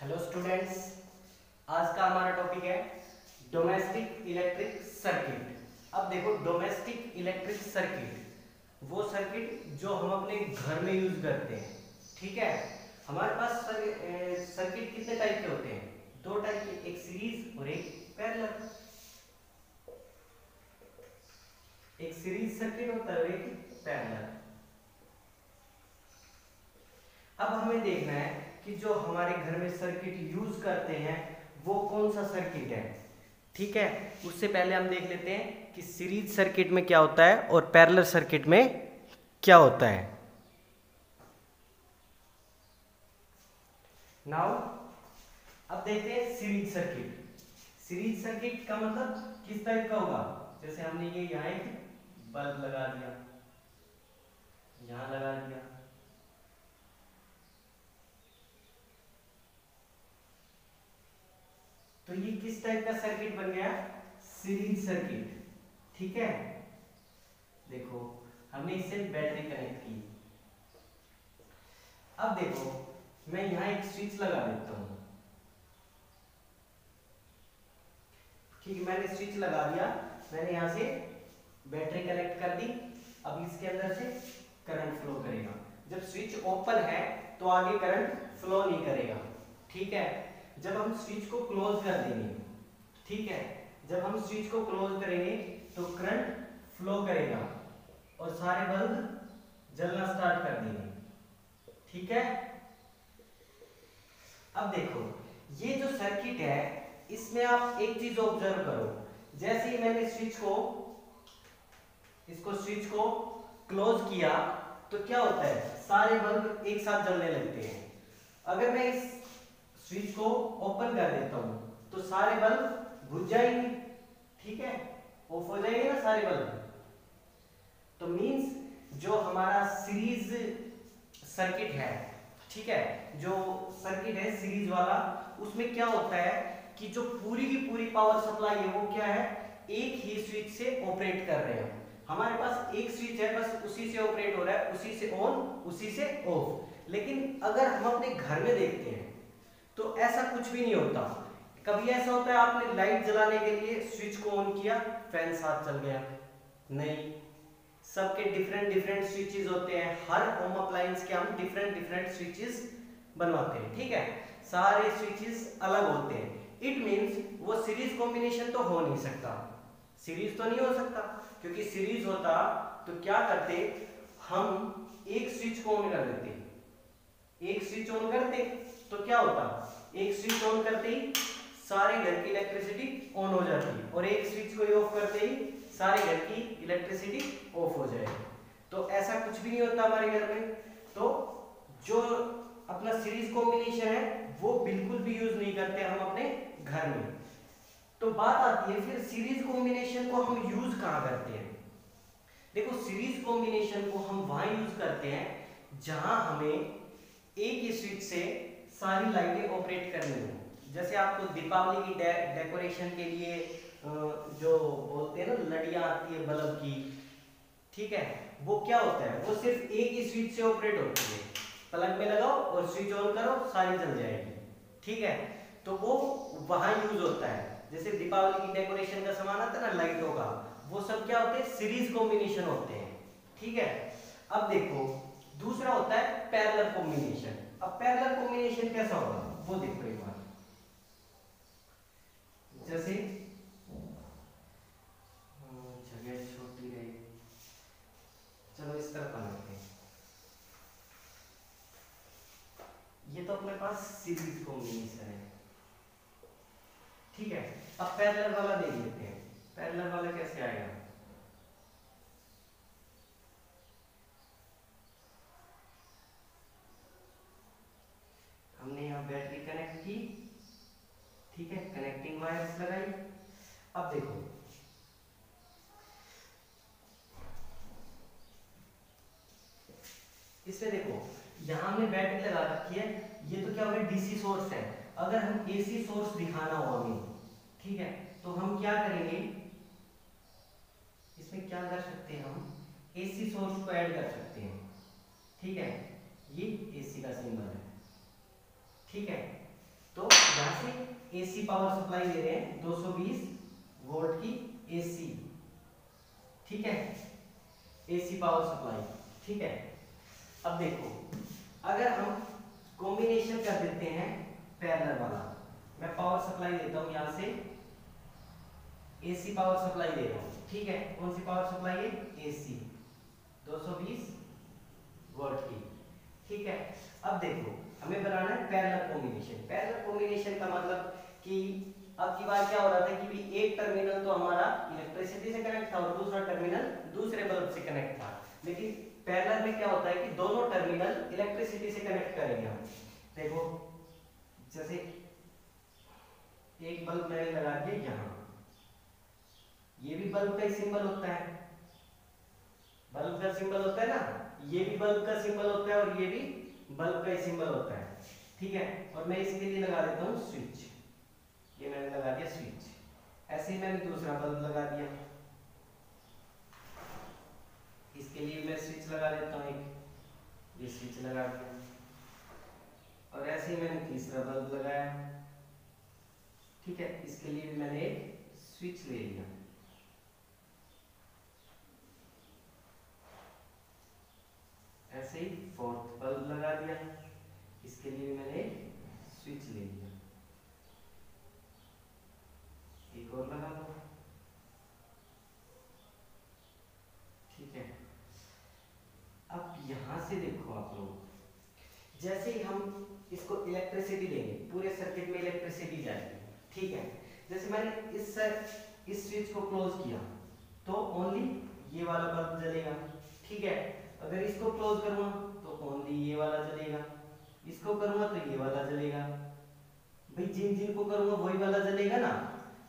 Hello students, आज का हमारा टॉपिक है डोमेस्टिक इलेक्ट्रिक सर्किट। अब देखो, डोमेस्टिक इलेक्ट्रिक सर्किट वो सर्किट जो हम अपने घर में यूज करते हैं। ठीक है, हमारे पास सर्किट कितने टाइप के होते हैं? दो टाइप के, एक सीरीज और एक पैरेलल। एक सीरीज सर्किट होता है और एक पैरेलल। अब हमें देखना है कि जो हमारे घर में सर्किट यूज करते हैं वो कौन सा सर्किट है। ठीक है, उससे पहले हम देख लेते हैं कि सीरीज सर्किट में क्या होता है और पैरेलल सर्किट में क्या होता है। नाउ अब देखते हैं सीरीज सर्किट। सीरीज सर्किट का मतलब किस टाइप का होगा? जैसे हमने ये यहाँ एक बल्ब लगा दिया, यहाँ लगा दिया, तो ये किस टाइप का सर्किट बन गया? Series circuit. ठीक है, देखो हमने इससे बैटरी कनेक्ट की। अब देखो, मैं यहां एक स्विच लगा देता हूं। ठीक है, मैंने स्विच लगा दिया, मैंने यहां से बैटरी कनेक्ट कर दी। अब इसके अंदर से करंट फ्लो करेगा। जब स्विच ओपन है तो आगे करंट फ्लो नहीं करेगा। ठीक है, जब हम स्विच को क्लोज कर देंगे, ठीक है, जब हम स्विच को क्लोज करेंगे तो करंट फ्लो करेगा और सारे बल्ब जलना स्टार्ट कर देंगे। ठीक है, अब देखो ये जो सर्किट है इसमें आप एक चीज ऑब्जर्व करो। जैसे ही मैंने स्विच को क्लोज किया तो क्या होता है? सारे बल्ब एक साथ जलने लगते हैं। अगर मैं इस स्विच को ओपन कर देता हूं तो सारे बल्ब बुझ जाएंगे। ठीक है, ऑफ हो जाएंगे ना सारे बल्ब। तो मींस जो हमारा सीरीज सर्किट है, ठीक है, जो सर्किट है सीरीज वाला, उसमें क्या होता है कि जो पूरी की पूरी पावर सप्लाई है वो क्या है? एक ही स्विच से ऑपरेट कर रहे हैं। हमारे पास एक स्विच है, बस उसी से ऑपरेट हो रहा है, उसी से ऑन उसी से ऑफ। लेकिन अगर हम अपने घर में देखते हैं तो ऐसा कुछ भी नहीं होता। कभी ऐसा होता है आपने लाइट जलाने के लिए स्विच को ऑन किया, फैन साथ चल गया? नहीं, सबके डिफरेंट डिफरेंट स्विचेस होते हैं। हर होम अप्लायंस के हम डिफरेंट डिफरेंट स्विचेस बनवाते हैं। ठीक है, सारे स्विचेस अलग होते हैं। इट मींस वो सीरीज कॉम्बिनेशन तो हो नहीं सकता। सीरीज तो नहीं हो सकता, क्योंकि सीरीज होता तो क्या करते, हम एक स्विच को ऑन कर देते। एक स्विच ऑन करते तो क्या होता? एक स्विच ऑन करते ही सारे घर की इलेक्ट्रिसिटी ऑन हो जाती और एक स्विच को ऑफ करते ही सारे घर की इलेक्ट्रिसिटी ऑफ हो जाएगी। तो ऐसा कुछ भी नहीं होता हमारे घर में। तो जो अपना सीरीज कॉम्बिनेशन है वो बिल्कुल भी यूज नहीं करते हम अपने घर में। तो बात आती है फिर सीरीज कॉम्बिनेशन को हम यूज कहां करते हैं? देखो, सीरीज कॉम्बिनेशन को हम वहां यूज करते हैं जहां हमें एक ही स्विच से सारी लाइटें ऑपरेट करनी हो। जैसे आपको दीपावली की डेकोरेशन के लिए जो बोलते हैं ना लड़ियां आती है बल्ब की, ठीक है, वो क्या होता है? वो सिर्फ एक ही स्विच से ऑपरेट होती है। प्लग में लगाओ और स्विच ऑन करो, सारी जल जाएगी। ठीक है, तो वो वहां यूज होता है। जैसे दीपावली की डेकोरेशन का सामान आता है ना लाइटों का, वो सब क्या होते हैं? सीरीज कॉम्बिनेशन होते हैं। ठीक है, अब देखो दूसरा होता है पैरेलल कॉम्बिनेशन। अब पैरेलल कॉम्बिनेशन कैसा होगा वो देखो एक बार। जैसे जगह छोटी रही, चलो इस तरफ बनाते हैं। ये तो अपने पास सीरीज कॉम्बिनेशन है। ठीक है, अब पैरेलल वाला देख लेते हैं। पैरेलल वाला कैसे आएगा? हमने यहाँ बैटरी कनेक्ट की, ठीक है, कनेक्टिंग वायर्स लगाई। अब देखो इसमें, देखो यहाँ हमने बैटरी लगा रखी है। ये तो क्या हो गया? डीसी सोर्स है। अगर हम एसी सोर्स दिखाना हो हमें, ठीक है, तो हम क्या करेंगे? इसमें क्या कर सकते हैं? हम एसी सोर्स को ऐड कर सकते हैं। ठीक है, ये एसी का सिंबल है। ठीक है, तो यहाँ से एसी पावर सप्लाई दे रहे हैं 220 वोल्ट की एसी, ठीक है, एसी पावर सप्लाई, ठीक है। अब देखो अगर हम कॉम्बिनेशन कर देते हैं पैरेलल वाला, मैं पावर सप्लाई देता हूं यहां से, एसी पावर सप्लाई दे रहा हूं, ठीक है। कौन सी पावर सप्लाई है? एसी 220 वोल्ट की, ठीक है। अब देखो हमें बनाना है पैरेलल कॉम्बिनेशन। पैरेलल कॉम्बिनेशन का मतलब कि अब की बार क्या हो रहा था कि भी एक टर्मिनल तो हमारा इलेक्ट्रिसिटी से कनेक्ट था और दूसरा टर्मिनल दूसरे बल्ब से कनेक्ट था, लेकिन पैरेलल में क्या होता है कि दोनों टर्मिनल इलेक्ट्रिसिटी से कनेक्ट करेंगे हम। देखो जैसे एक बल्ब मैंने लगा दिया यहाँ, ये भी बल्ब का ही सिंबल होता है, बल्ब का सिंबल होता है ना, ये भी बल्ब का सिंबल होता है और ये भी बल्ब का ही सिंबल होता है, ठीक है। और मैं इसके लिए लगा देता हूँ स्विच, ये मैंने लगा दिया स्विच। ऐसे ही मैंने दूसरा बल्ब लगा दिया, इसके लिए मैं स्विच लगा देता हूँ एक, ये स्विच लगा दिया। और ऐसे ही मैंने तीसरा बल्ब लगाया, ठीक है, इसके लिए भी मैंने एक स्विच ले लिया। ऐसे ही फोर्थ बल्ब लगा दिया, इसके लिए भी मैंने एक स्विच ले लिया। एक और लगा दो, ठीक है। अब यहां से देखो आप लोग, जैसे ही हम इसको इलेक्ट्रिसिटी देंगे, पूरे सर्किट में इलेक्ट्रिसिटी जाएगी, ठीक है। जैसे मैंने इस स्विच को क्लोज किया तो ओनली ये वाला बल्ब जलेगा, ठीक है। अगर इसको क्लोज करूंगा तो ओनली ये वाला जलेगा, इसको करूंगा तो ये वाला जलेगा। भाई जिन जिन को करूंगा वही वाला जलेगा ना।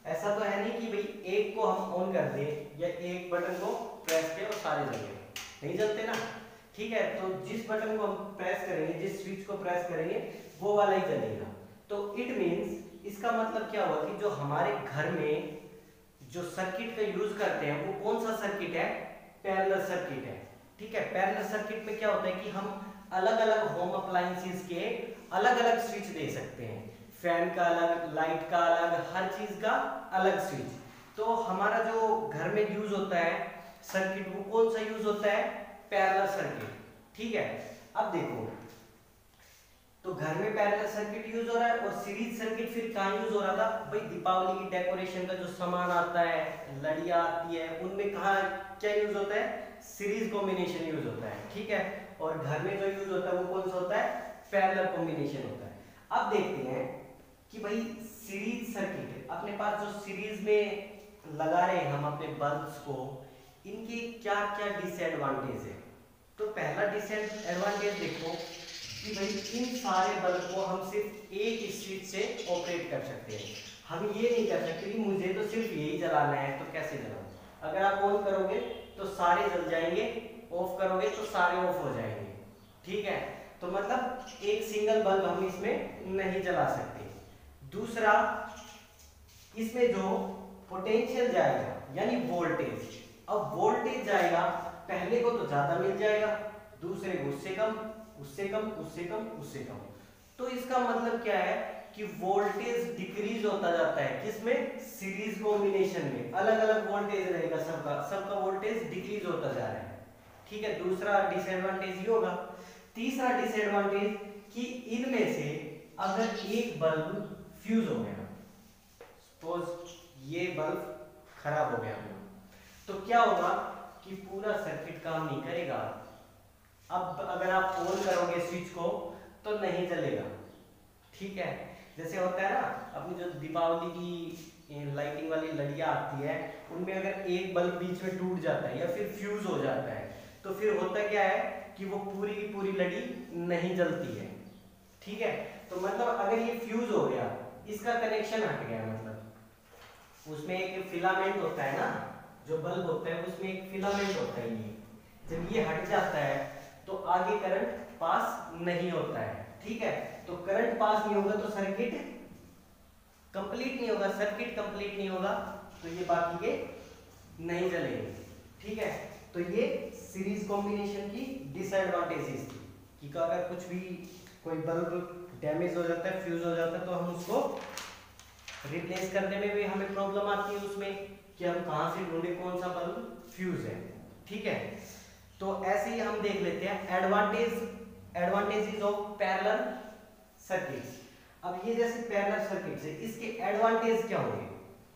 ऐसा तो है नहीं कि भाई एक को हम ऑन कर दें या एक बटन को प्रेस किया और सारे जल गए, नहीं जलते ना, ठीक है। तो जिस बटन को हम प्रेस करेंगे, जिस स्विच को प्रेस करेंगे वो वाला ही जलेगा। तो इट मींस, इसका मतलब क्या हुआ कि जो हमारे घर में जो सर्किट का यूज करते हैं वो कौन सा सर्किट है? पैरेलल सर्किट है, ठीक है। पैरेलल सर्किट में क्या होता है कि हम अलग अलग होम अप्लायंसेस के अलग अलग स्विच दे सकते हैं, फैन का अलग, लाइट का अलग, हर चीज का अलग स्विच। तो हमारा जो घर में यूज होता है सर्किट, वो कौन सा यूज होता है? पैरेलल सर्किट, ठीक है। अब देखो तो घर में पैरेलल सर्किट यूज हो रहा है और सीरीज सर्किट फिर कहाँ यूज हो रहा था? भाई दीपावली की डेकोरेशन का जो सामान आता है, लड़ियां आती है, उनमें कहाँ क्या यूज होता है? सीरीज कॉम्बिनेशन यूज होता है, ठीक है। और घर में जो यूज होता है वो कौन सा होता है? पैरेलल कॉम्बिनेशन होता है। अब देखते हैं कि भाई सीरीज सर्किट अपने पास जो सीरीज में लगा रहे हैं हम अपने बल्ब्स को, इनके क्या क्या डिसएडवांटेज है। तो पहला डिसएडवांटेज देखो कि भाई इन सारे बल्ब को हम सिर्फ एक स्विच से ऑपरेट कर सकते हैं। हम ये नहीं कर सकते कि मुझे तो सिर्फ यही जलाना है, तो कैसे जलाऊं? अगर आप ऑन करोगे तो सारे जल जाएंगे, ऑफ करोगे तो सारे ऑफ हो जाएंगे, ठीक है। तो मतलब एक सिंगल बल्ब हम इसमें नहीं जला सकते। दूसरा, इसमें जो पोटेंशियल जाएगा यानी वोल्टेज, अब वोल्टेज जाएगा, पहले को तो ज्यादा मिल जाएगा, दूसरे को उससे कम, उससे कम, उससे कम, उससे कम। तो इसका मतलब क्या है कि वोल्टेज डिक्रीज होता जाता है, किसमें? सीरीज कॉम्बिनेशन में अलग अलग वोल्टेज रहेगा, सबका वोल्टेज डिक्रीज होता जा रहा है, ठीक है। दूसरा डिसएडवांटेज ये होगा। तीसरा डिसएडवांटेज कि इनमें से अगर एक बल्ब फ्यूज हो गया, सपोज ये बल्ब खराब हो गया, तो क्या होगा कि पूरा सर्किट काम नहीं करेगा। अब अगर आप ऑन करोगे स्विच को तो नहीं चलेगा, ठीक है। जैसे होता है ना, अपनी जो दीपावली की लाइटिंग वाली लड़ियां आती है, उनमें अगर एक बल्ब बीच में टूट जाता है या फिर फ्यूज हो जाता है, तो फिर होता क्या है कि वो पूरी की पूरी लड़ी नहीं जलती है, ठीक है। तो मतलब अगर ये फ्यूज हो गया, इसका कनेक्शन हट गया, मतलब उसमें एक फिलामेंट होता है ना, जो बल्ब होता है उसमें एक फिलामेंट होता है, ये जब ये हट जाता है तो आगे करंट पास नहीं होता है, ठीक है। तो करंट पास नहीं होगा तो सर्किट कंप्लीट नहीं होगा, सर्किट कंप्लीट नहीं होगा, तो ये बाकी के नहीं जलेंगे, ठीक है। तो ये सीरीज कॉम्बिनेशन की डिसएडवांटेजेस थी कि अगर कुछ भी कोई बल्ब डैमेज हो जाता है, फ्यूज हो जाता है, तो हम उसको रिप्लेस करने में भी हमें प्रॉब्लम आती है उसमें कि हम कहाँ से ढूंढे कौन सा बल्ब फ्यूज है। ठीक है, तो ऐसे ही हम देख लेते हैं एडवांटेजेस ऑफ पैरेलल सर्किट्स। अब ये जैसे पैरेलल सर्किट्स है, इसके एडवांटेज क्या होंगे?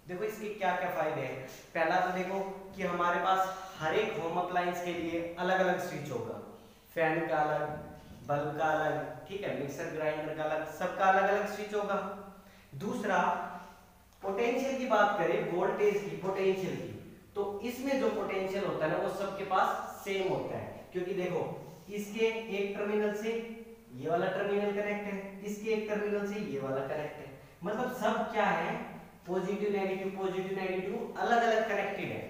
देखो इसके क्या क्या फायदे हैं। पहला तो देखो कि हमारे पास हर एक होम अप्लायंस के लिए अलग अलग स्विच होगा, फैन का अलग, बल्ब का अलग, ठीक है, मिक्सर ग्राइंडर का अलग, सबका अलग अलग स्विच होगा। दूसरा, पोटेंशियल की बात करें, वोल्टेज की, पोटेंशियल की, तो इसमें जो पोटेंशियल होता है ना वो सबके पास सेम होता है, क्योंकि देखो इसके एक टर्मिनल से ये वाला टर्मिनल कनेक्ट है, इसके एक टर्मिनल से ये वाला कनेक्ट है, मतलब सब क्या है, पॉजिटिव नेगेटिव अलग अलग कनेक्टेड है।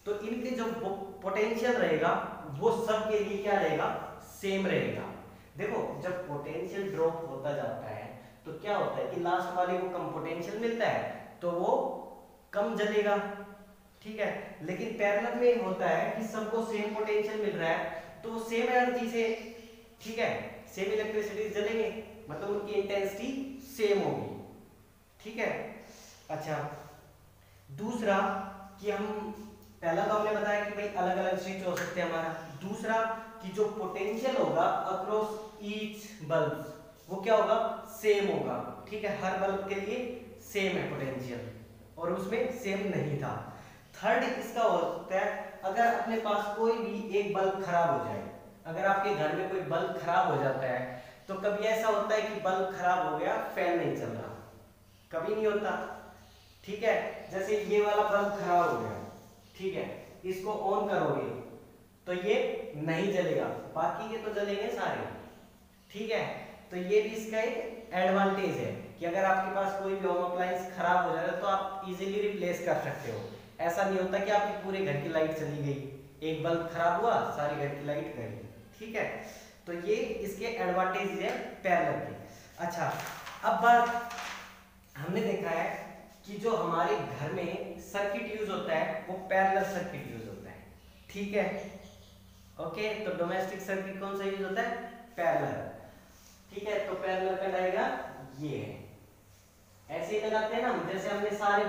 तो इनके जो पोटेंशियल रहेगा वो सब के लिए क्या रहेगा, सेम रहेगा। देखो जब पोटेंशियल ड्रॉप होता जाता है तो क्या होता है कि लास्ट वाले को कम पोटेंशियल मिलता है तो वो कम जलेगा, ठीक है। लेकिन पैरेलल में होता है कि सबको सेम पोटेंशियल मिल रहा है तो वो सेम एनर्जी से, ठीक है, सेम इलेक्ट्रिसिटी जलेंगे, मतलब उनकी इंटेंसिटी सेम होगी, ठीक है। अच्छा, दूसरा कि हम, पहला तो हमने बताया कि भाई अलग अलग स्विच हो सकते हैं हमारा। दूसरा कि जो पोटेंशियल होगा अक्रॉस ईच बल्ब वो क्या होगा, सेम होगा, ठीक है, हर बल्ब के लिए सेम है पोटेंशियल और उसमें सेम नहीं था। थर्ड इसका होता है अगर अपने पास कोई भी एक बल्ब खराब हो जाए, अगर आपके घर में कोई बल्ब खराब हो जाता है तो कभी ऐसा होता है कि बल्ब खराब हो गया, फैन नहीं चल रहा, कभी नहीं होता, ठीक है। जैसे ये वाला बल्ब खराब हो गया, ठीक है, इसको ऑन करोगे तो ये नहीं जलेगा, बाकी के तो जलेंगे सारे, ठीक है। तो ये भी इसका एक एडवांटेज है कि अगर आपके पास कोई भी होम अप्लायंस खराब हो जा रहा है तो आप इजीली रिप्लेस कर सकते हो। ऐसा नहीं होता कि आपके पूरे घर की लाइट चली गई, एक बल्ब खराब हुआ सारी घर की लाइट गई, ठीक है। तो ये इसके एडवांटेज है पैरेलल के। अच्छा, अब बात हमने देखा है कि जो हमारे घर में सर्किट यूज होता है वो पैरेलल सर्किट यूज होता है, ठीक है। ओके, तो डोमेस्टिक सर्किट कौन सा यूज होता है, पैरेलल, ठीक है। तो पैरेलल का डायग्राम ये है, ऐसे ही लगाते हैं ना हम, जैसे हमने सारे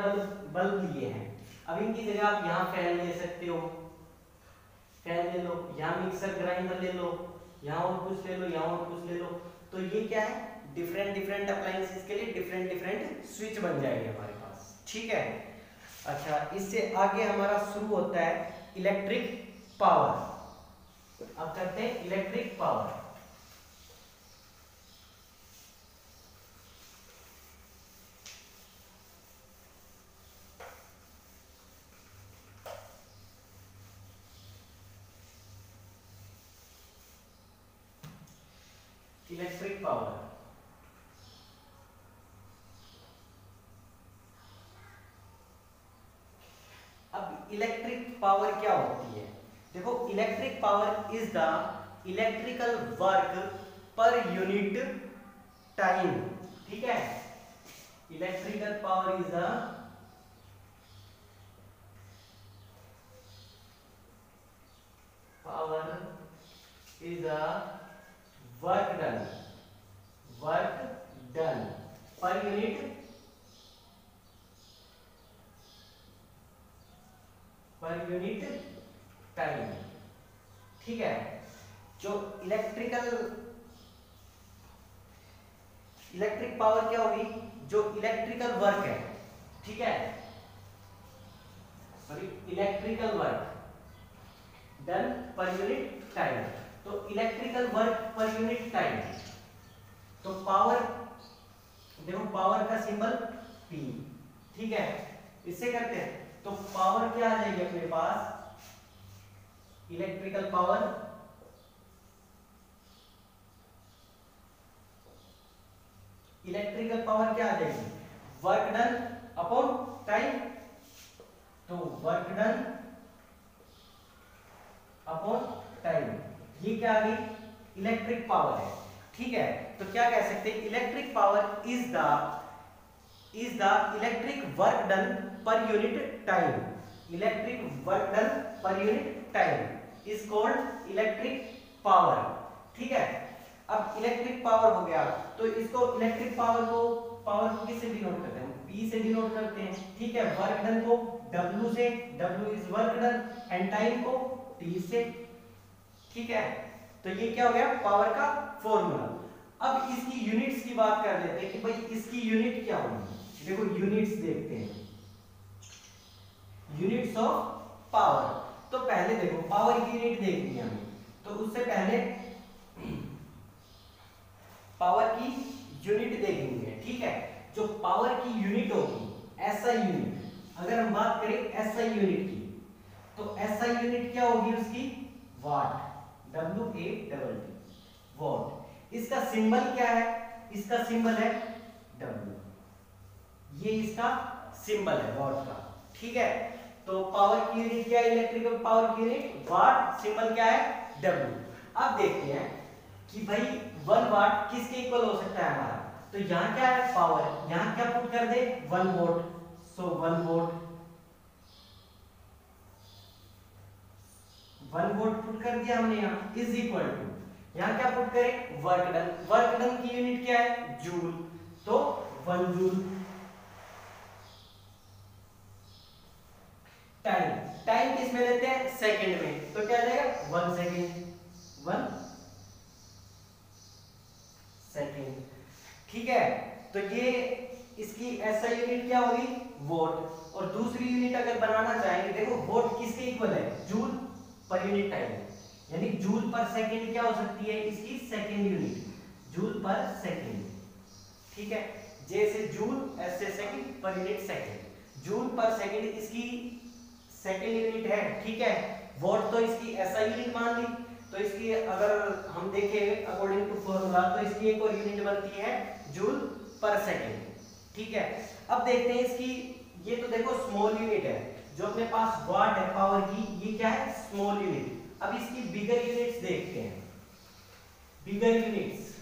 बल्ब लिए हैं, अब इनकी जगह आप यहाँ फैन ले सकते हो, फैन ले लो, यहाँ मिक्सर ग्राइंडर ले लो, यहाँ और कुछ ले लो, यहाँ और कुछ ले लो, तो ये क्या है, डिफरेंट अप्लायंसेस के लिए डिफरेंट स्विच बन जाएंगे हमारे पास, ठीक है। अच्छा, इससे आगे हमारा शुरू होता है इलेक्ट्रिक पावर। अब करते हैं इलेक्ट्रिक पावर। इलेक्ट्रिक पावर, अब इलेक्ट्रिक पावर क्या होती है, देखो electric power is the electrical work per unit time, ठीक है। Electrical power is the work done per unit time, ठीक है। जो इलेक्ट्रिक पावर क्या होगी, जो इलेक्ट्रिकल वर्क है, ठीक है, sorry, electrical work done per unit time, तो electrical work per unit time, तो पावर, देखो पावर का सिंबल P, ठीक है, इससे करते हैं तो पावर क्या आ जाएगी अपने पास, इलेक्ट्रिकल पावर क्या आ जाएगी, वर्क डन अपॉन टाइम, तो वर्क डन अपॉन टाइम, ये क्या आ गई, इलेक्ट्रिक पावर है, ठीक है। तो क्या कह सकते हैं, electric power is the electric work done per unit time, electric work done per unit time is called electric power, ठीक है। अब इलेक्ट्रिक पावर हो गया, तो इसको इलेक्ट्रिक पावर को किससे डिनोट करते हैं? P से डिनोट करते हैं, ठीक है। वर्क डन को W से, W is work done, and time को T से, ठीक है। तो ये क्या हो गया? पावर का फॉर्मूला। अब इसकी यूनिट्स की बात कर लेते हैं कि भाई इसकी यूनिट क्या होगी। देखो यूनिट्स देखते हैं, यूनिट्स ऑफ पावर। तो पहले देखो पावर की यूनिट देखनी है हमें, तो उससे पहले पावर की यूनिट देखनी है, ठीक है। जो पावर की यूनिट होगी, एसआई यूनिट, अगर हम बात करें एसआई यूनिट की, तो एसआई यूनिट क्या होगी उसकी? वाट, WATT, वॉट। इसका सिंबल क्या है? इसका सिंबल है W, ये इसका सिंबल है वॉट का, ठीक है। तो पावर की यूनिट क्या है? इलेक्ट्रिकल पावर की यूनिट वाट, सिंबल क्या है? W। अब देखते हैं कि भाई 1 वाट किसके इक्वल हो सकता है हमारा। तो यहाँ क्या है? पावर, यहाँ क्या पुट कर दे? 1 वोल्ट, सो 1 वोल्ट, 1 वोल्ट पुट कर दिया हमने यहाँ, इज इक्वल टू, यहाँ क्या पुट करें? Work done. वर्क डन की यूनिट क्या है? जूल, तो 1 जूल। टाइम, टाइम किस में लेते हैं? सेकंड में, तो क्या जाएगा? 1 सेकंड, 1 सेकंड, ठीक है। तो ये इसकी ऐसा यूनिट क्या होगी? वोट। और दूसरी यूनिट अगर बनाना चाहेंगे, देखो वोट किसके इक्वल है? जूल पर यूनिट टाइम, यानी जूल पर सेकंड क्या हो सकती है? इसकी सेकंड यूनिट, जूल पर सेकंड, ठीक है। जैसे जूल ऐसे second per unit second, joule पर सेकंड इसकी सेकंड यूनिट है, ठीक है। वोट तो इसकी ऐसा यूनिट मान ली, तो इसकी अगर हम देखें अकॉर्डिंग टू फॉर्मूला, तो इसकी एक और यूनिट बनती है जूल पर सेकंड, ठीक है। अब देखते हैं इसकी, ये तो देखो स्मॉल यूनिट है, जो अपने पास वाट है पावर की, ये क्या है? Small unit. अब इसकी बिगर यूनिट्स देखते हैं, बिगर यूनिट्स,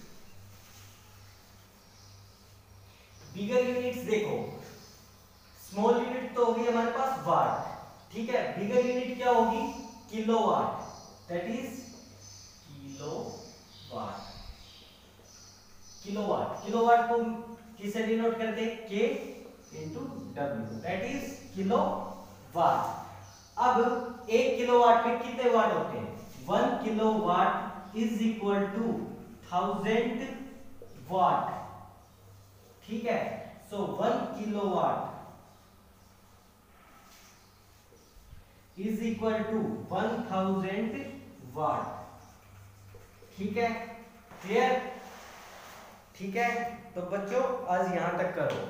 बिगर यूनिट्स देखो, स्मॉल यूनिट तो होगी हमारे पास वाट, ठीक है। बिगर यूनिट क्या होगी? Kilowatt, that is kilowatt, kilowatt. Kilowatt को किससे डिनोट करते हैं? K into W, that is kilowatt. अब 1 किलोवाट में कितने वाट होते हैं? 1 किलोवाट इज इक्वल टू 1000 वाट, ठीक है। सो 1 किलोवाट इज इक्वल टू 1000 वाट, ठीक है। क्लियर? ठीक है। तो बच्चों आज यहां तक करो,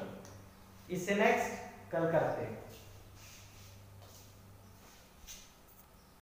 इससे नेक्स्ट कल करते हैं।